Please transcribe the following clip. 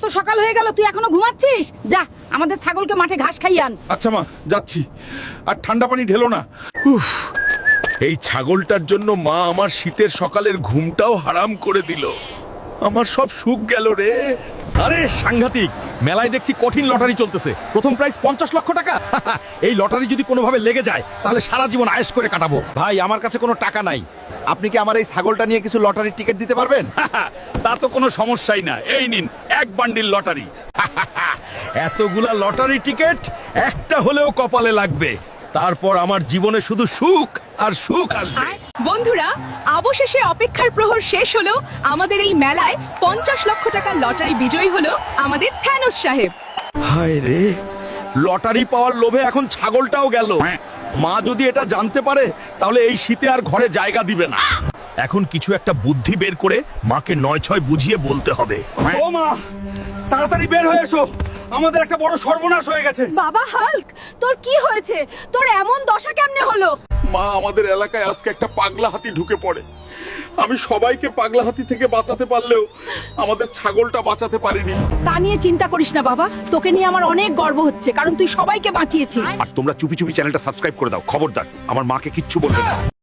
এত সকাল হয়ে গেল, তুই এখনো ঘুমাচ্ছিস? যা আমাদের ছাগলকে মাঠে ঘাস খাইয়ে আন। আচ্ছা মা, যাচ্ছি। আর ঠান্ডা পানি ঢেলো না। উফ, এই ছাগলটার জন্য মা আমার শীতের সকালের ঘুমটাও হারাম করে দিল। আমার সব সুখ গেল রে। আরে সাংঘাতিক, মেলায় দেখছি কঠিন লটারি চলতেছে। প্রথম প্রাইজ 50 লক্ষ টাকা। এই লটারি যদি কোনোভাবে লেগে যায় তাহলে সারা জীবন আয়েশ করে কাটাবো। ভাই, আমার কাছে কোনো টাকা নাই, আপনি কি আমার এই ছাগলটা নিয়ে কিছু লটারির টিকিট দিতে পারবেন? তা তো কোনো সমস্যাই না, এই নিন এক বান্ডিল লটারি। এতগুলা লটারি টিকিট একটা হলেও কপালে লাগবে, তারপর আমার জীবনে শুধু সুখ আর সুখ আসবে। বন্ধুরা, অবশেষে অপেক্ষার প্রহর শেষ হলো। আমাদের এই মেলায় 50 লক্ষ টাকার লটারি বিজয়ী হলো আমাদের থ্যানোস সাহেব। হায় রে, লটারি পাওয়ার লোভে এখন ছাগলটাও গেল। মা যদি এটা জানতে পারে তাহলে এই শীতে আর ঘরে জায়গা দিবে না। এখন কিছু একটা বুদ্ধি বের করে মাকে 9-6 বুঝিয়ে বলতে হবে। ও মা, তাড়াতাড়ি বের হয়ে এসো, আমাদের একটা বড় সর্বনাশ হয়ে গেছে। বাবা হাল্ক, তোর কি হয়েছে? তোর এমন দশা কেমনে হলো? মা, আমাদের এলাকায় আজকে একটা পাগলা হাতি ঢুকে পড়ে। আমি সবাইকে পাগলা হাতি থেকে বাঁচাতে পারলেও আমাদের ছাগলটা বাঁচাতে পারিনি। তা নিয়ে চিন্তা করিস না বাবা, তোকে নিয়ে আমার অনেক গর্ব হচ্ছে, কারণ তুই সবাইকে বাঁচিয়েছিস। আর তোমরা চুপি চুপি চ্যানেলটা সাবস্ক্রাইব করে দাও, খবরদার আমার মাকে কিচ্ছু বলবে না।